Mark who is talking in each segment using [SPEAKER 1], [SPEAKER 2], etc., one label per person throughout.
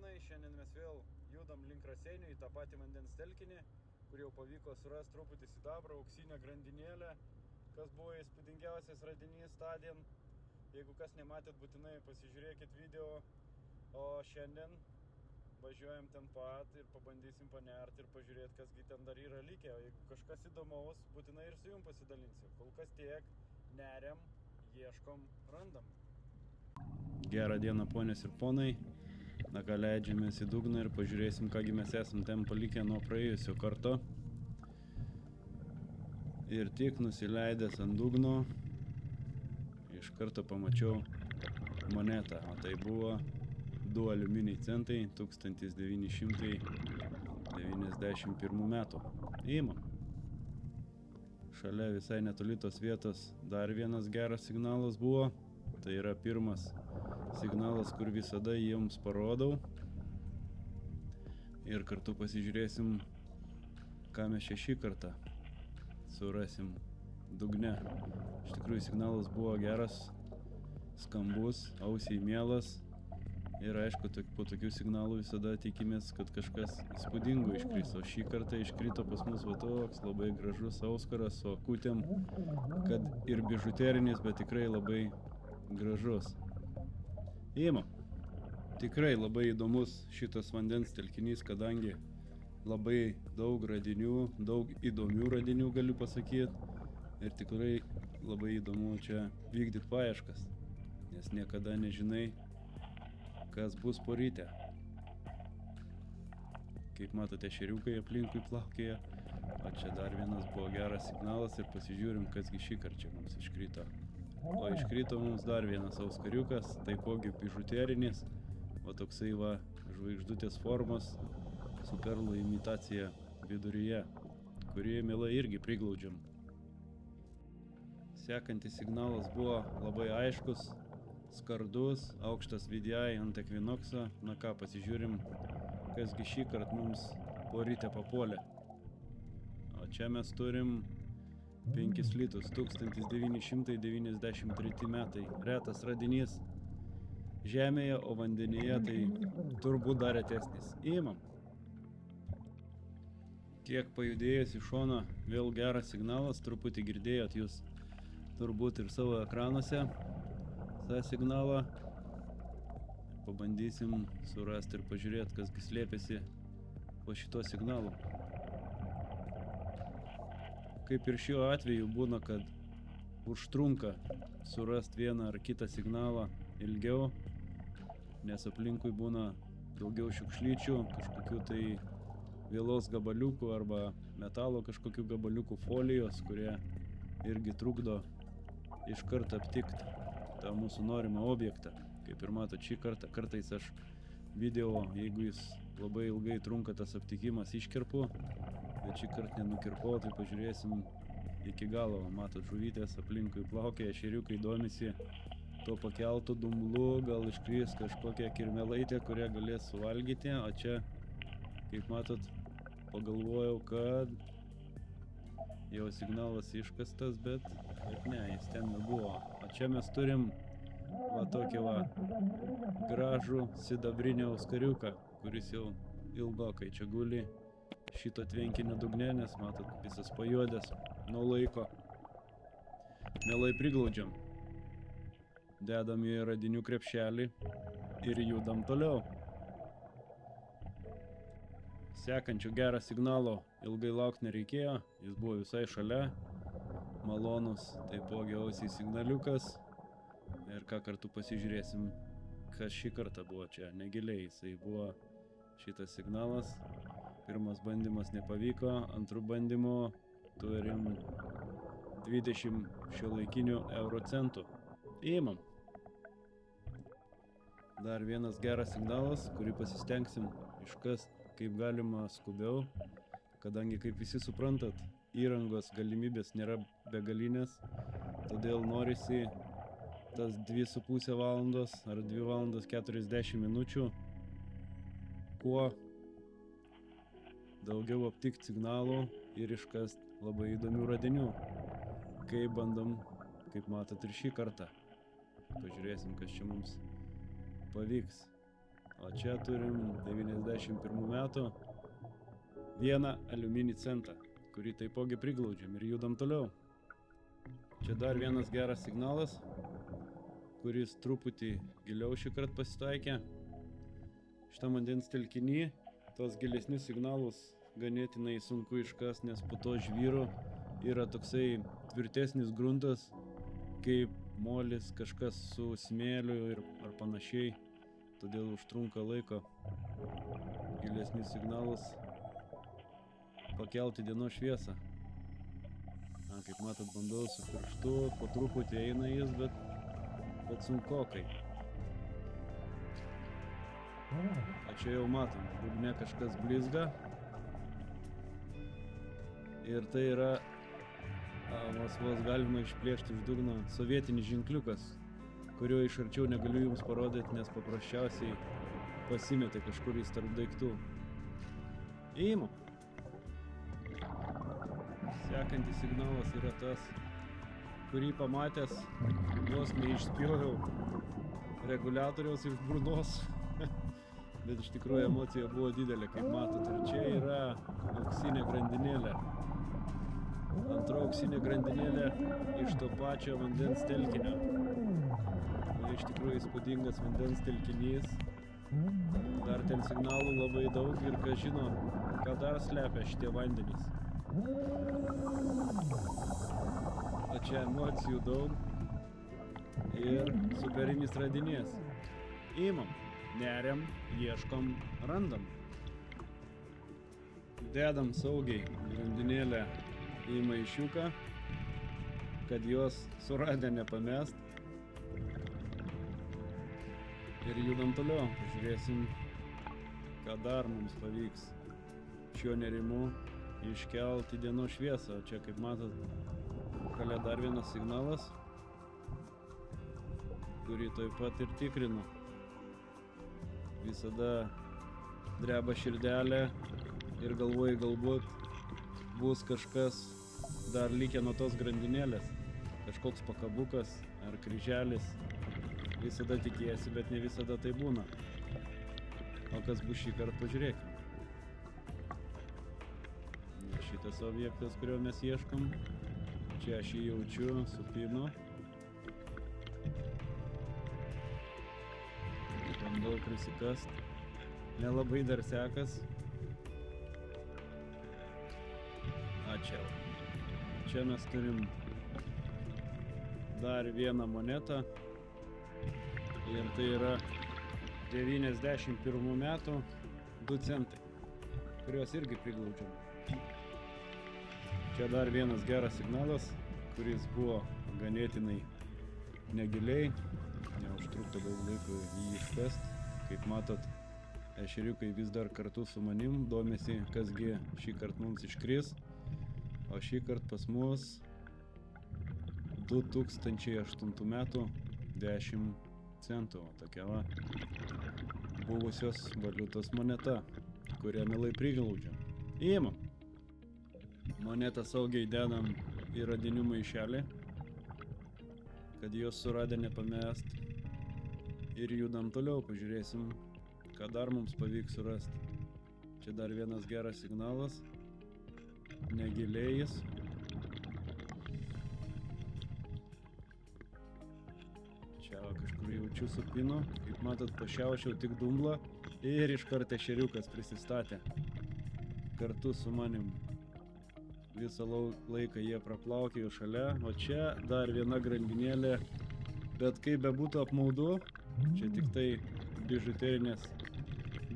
[SPEAKER 1] ponai, šiandien mes vėl judam link Raseinių į tą patį vandens telkinį, kur jau pavyko surasti truputį sidabrą, auksinę grandinėlę, kas buvo įspūdingiausias radinys tądien. Jeigu kas nematėt, būtinai pasižiūrėkit video, o šiandien važiuojam ten pat ir pabandysim panerti ir pažiūrėti, kasgi ten dar yra likę. O jeigu kažkas įdomaus, būtinai ir su jum pasidalinsiu. Kol kas tiek, neriam, ieškom, randam. Gerą dieną, ponios ir ponai. Na ką, leidžiamės į dugną ir pažiūrėsim, kągi mes esam ten palikę nuo praėjusio karto. Ir tik nusileidęs ant dugno, iš karto pamačiau monetą, o tai buvo 2 aliuminiai centai 1991 metų. Įmam. Šalia visai netoli tos vietos dar vienas geras signalas buvo. Tai yra pirmas signalas, kur visada jums parodau. Ir kartu pasižiūrėsim, ką mes šį kartą surasim dugne. Iš tikrųjų signalas buvo geras, skambus, ausiai mielas. Ir aišku, po tokių signalų visada tikimės, kad kažkas įspūdingo iškris. O šį kartą iškrito pas mus va toks labai gražus auskaras su akutėm, kad ir bižuterinis, bet tikrai labai gražus. Įmam. Tikrai labai įdomus šitas vandens telkinys, kadangi labai daug radinių, daug įdomių radinių galiu pasakyti. Ir tikrai labai įdomu čia vykdyti paieškas, nes niekada nežinai, kas bus porytę. Kaip matote, šeriukai aplinkui plaukėja, o čia dar vienas buvo geras signalas ir pasižiūrim, kasgi šį kartą mums iškrito. O iškrito mums dar vienas auskariukas, taipogi bižuterinis, o toksai va žvaigždutės formos su perlų imitacija viduryje, kurį mielai irgi priglaudžiam. Sekantis signalas buvo labai aiškus, skardus, aukštas VDI ant ekvinokso. Na ką, pasižiūrim, kasgi šį kartą mums porytę papuolė. O čia mes turim 5 litus, 1993 metai. Retas radinys žemėje, o vandenyje tai turbūt dar retesnis. Įmam. Kiek pajudėjęs į šoną, vėl geras signalas, truputį girdėjot jūs turbūt ir savo ekranuose tą signalą. Pabandysim surasti ir pažiūrėti, kasgi slėpėsi po šito signalu. Kaip ir šiuo atveju būna, kad užtrunka surasti vieną ar kitą signalą ilgiau, nes aplinkui būna daugiau šiukšlyčių, kažkokių tai vielos gabaliukų arba metalo kažkokių gabaliukų folijos, kurie irgi trukdo iš karto aptikti tą mūsų norimą objektą. Kaip ir matot, šį kartą kartais aš video, jeigu jis labai ilgai trunka tas aptikimas, iškerpu, bet šį kartą nenukirpau, tai pažiūrėsim iki galo. Matot, žuvytės aplinkui plaukėja, šeriukai domisi to pakeltų dumblu, gal iškris kažkokią kirmelaitę, kurią galės suvalgyti, o čia, kaip matot, pagalvojau, kad jau signalas iškastas, bet ne, jis ten nebuvo. O čia mes turim va tokį va gražų sidabrinį auskariuką, kuris jau ilgokai čia guli šito tvenkinio dugne, nes matot, visas pajuodęs nuo laiko. Mielai priglaudžiam. Dedam į radinių krepšelį ir judam toliau. Sekančių gerą signalo ilgai laukti nereikėjo, jis buvo visai šalia, malonus, taipogi ausiai signaliukas. Ir ką kartu pasižiūrėsim, kas šį kartą buvo čia negiliai. Jisai buvo šitas signalas. Pirmas bandymas nepavyko, antrų bandymų turim 20 šiuolaikinių euro centų. Įmam. Dar vienas geras signalas, kurį pasistengsim iškast kaip galima skubiau, kadangi, kaip visi suprantat, įrangos galimybės nėra begalinės, todėl norisi tas 2,5 valandos ar 2 valandos 40 minučių kuo daugiau aptikti signalų ir iškast labai įdomių radinių. Kaip bandom, kaip matot ir šį kartą. Pažiūrėsim, kas čia mums pavyks. O čia turim 91 metų vieną aliuminį centą, kurį taipogi priglaudžiam ir judam toliau. Čia dar vienas geras signalas, kuris truputį giliau šį kartą pasitaikė. Šitam vandens telkiny tos gilesnius signalus ganėtinai sunku iškast, nes po to žvyru yra toksai tvirtesnis gruntas, kaip molis, kažkas su smėliu ar panašiai. Todėl užtrunka laiko gilesnius signalus pakelti dienos šviesą. Kaip matot, bandau su pirštu, po truputį eina jis, bet sunkokai. O čia jau matom, dugne kažkas blizga. Ir tai yra, vos galima išplėšti iš dugno, sovietinis ženkliukas, kurio iš arčiau negaliu jums parodyti, nes paprasčiausiai pasimetė kažkur jis tarp daiktų. Įimu. Sekantis signalas yra tas, kurį pamatęs, vos neišspjoviau reguliatoriaus iš burnos, bet iš tikrųjų emocija buvo didelė, kaip matot. Ir čia yra auksinė grandinėlė. Antra auksinė grandinėlė iš to pačio vandens telkinio. Tai iš tikrųjų įspūdingas vandens telkinys. Dar ten signalų labai daug ir kas žino, ką dar slepia šitie vandenys. O čia emocijų daug ir superinis radinys. Imam, neriam, ieškom, randam. Dedam saugiai grandinėlę į maišiuką, kad jos suradę nepamest. Ir judam toliau, pažiūrėsim, ką dar mums pavyks šiuo nerimu iškelti dienos šviesą. O čia, kaip matot, šalia dar vienas signalas, kurį taip pat ir tikrinu. Visada dreba širdelė ir galvoju, galbūt bus kažkas dar likę nuo tos grandinėlės, kažkoks pakabukas ar kryželis. Visada tikėjasi, bet ne visada tai būna. O kas bus šį kartą, pažiūrėkime. Šitas objektas, kurio mes ieškom, čia aš jį jaučiu, supinu. Bandau prisikast. Nelabai dar sekas. Ačiū. Čia mes turim dar vieną monetą. Ir tai yra 91 metų 2 centai, kuriuos irgi priglaudžiam. Čia dar vienas geras signalas, kuris buvo ganėtinai negiliai, neužtrukta daug laiko jį iškast. Kaip matot, ešeriukai vis dar kartu su manim domisi, kasgi šį kartą mums iškris. O šį kartą pas mus 2008 metų 10 centų. Tokia va buvusios valiutos moneta, kurią mielai priglaudžiam. Įimam. Monetą saugiai dedam į radinių maišelį, kad jos suradę nepamest. Ir judam toliau, pažiūrėsim, ką dar mums pavyks surasti. Čia dar vienas geras signalas. Negiliai jis. Čia kažkur jaučiu supinu. Kaip matot, pašiaušiau tik dumblą ir iš karto ešeriukas prisistatė. Kartu su manim. Visą laiką jie praplaukėjo šalia. O čia dar viena grandinėlė. Bet kaip bebūtų apmaudu, čia tik tai bižuterinės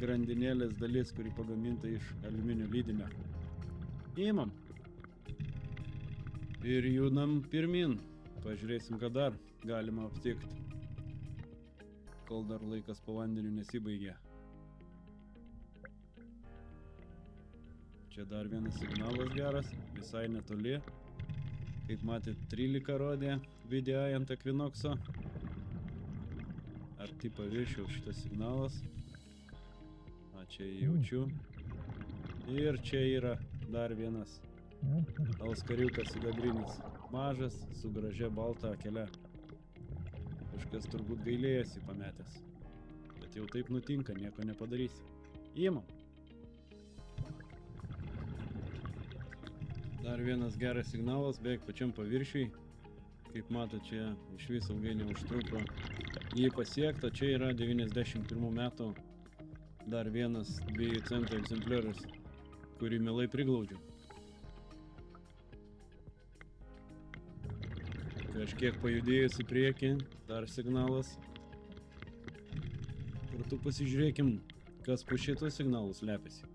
[SPEAKER 1] grandinėlės dalis, kuri pagaminta iš aliuminio lydinio. Įimam. Ir judam pirmin. Pažiūrėsim, ką dar galima aptikti, kol dar laikas po vandeniu nesibaigė. Čia dar vienas signalas geras, visai netoli. Kaip matėt, 13 rodė video ant Equinox'o. Arti paviršiaus šitas signalas. Čia jaučiu. Ir čia yra dar vienas auskariukas sidabrinis. Mažas, su gražia balta akele. Kažkas turbūt gailėjasi pametęs. Bet bet jau taip nutinka, nieko nepadarysi. Imam. Dar vienas geras signalas, beveik pačiam paviršiui. Kaip mato, čia iš viso ilgai neužtruko jį pasiekti, o čia yra 91 metų dar vienas 2 centų egzempliorius, kurį mielai priglaudžiu. Kažkiek pajudėjus į priekį, dar signalas. Kartu pasižiūrėkim, kas po šito signalų slepiasi.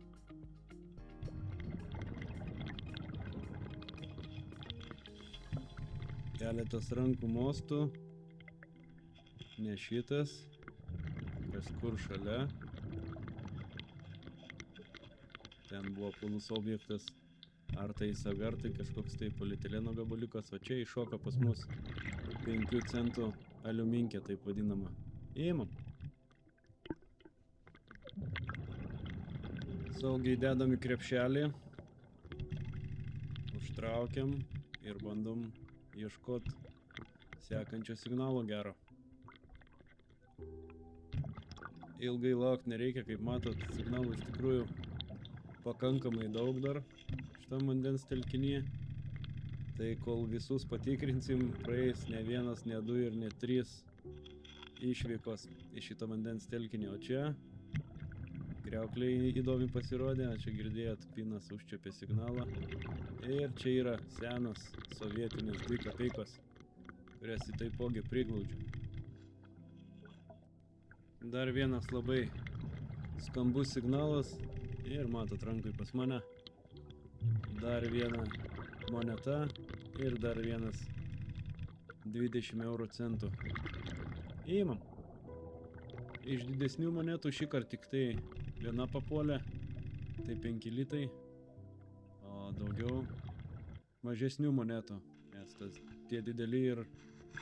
[SPEAKER 1] Keletas rankų mostų, ne šitas, kažkur šalia. Ten buvo apvalus objektas, ar tai saga, ar tai kažkoks tai polietileno gabaliukas, o čia iššoka pas mus 5 centų aliuminkė, taip vadinama. Imam. Saugiai dedam į krepšelį, užtraukiam ir bandom ieškoti sekančio signalo gero. Ilgai laukti nereikia, kaip matot, signalų iš tikrųjų pakankamai daug dar šitam vandens telkinyje. Tai kol visus patikrinsim, praeis ne 1, ne 2 ir ne 3 išvykos iš šito vandens telkinio. O čia kriaukliai įdomi pasirodė, čia girdėjot, Pinas užčiapė signalą. Ir čia yra senos sovietinės 2 kapeikos, kurias į taipogi priglaudžiu. Dar vienas labai skambus signalas ir matot rankui pas mane. Dar viena moneta ir dar vienas 20 euro centų. Imam. Iš didesnių monetų šį kartą tik tai viena papuolė, tai 5 litai, o daugiau mažesnių monetų, nes tie dideli ir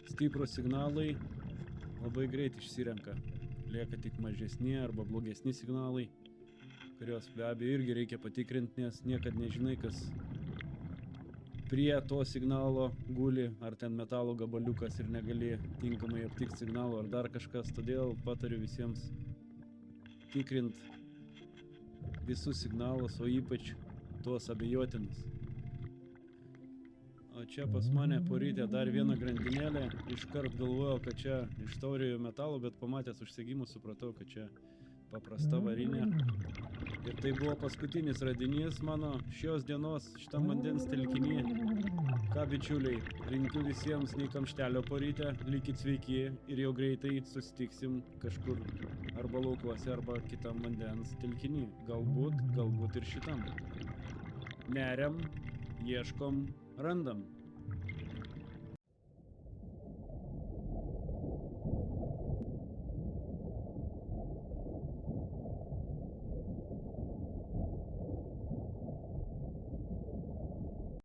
[SPEAKER 1] stiprus signalai labai greit išsirenka. Lieka tik mažesni arba blogesni signalai, kurios be abejo irgi reikia patikrinti, nes niekad nežinai, kas prie to signalo guli, ar ten metalo gabaliukas ir negali tinkamai aptikti signalo, ar dar kažkas. Todėl patariu visiems tikrint visus signalus, o ypač tuos abejotinus. O čia pas mane porytė dar viena grandinėlė. Iškart galvojau, kad čia iš tauriojo metalo, bet pamatęs užsegimus supratau, kad čia paprasta varinė. Ir tai buvo paskutinis radinys mano šios dienos šitam vandens telkinyje. Ką, bičiuliai, linkiu visiems nei kamštelio porytę, likit sveiki ir jau greitai susitiksim kažkur arba laukuose, arba kitam vandens telkiny. Galbūt ir šitam. Neriam, ieškom, randam.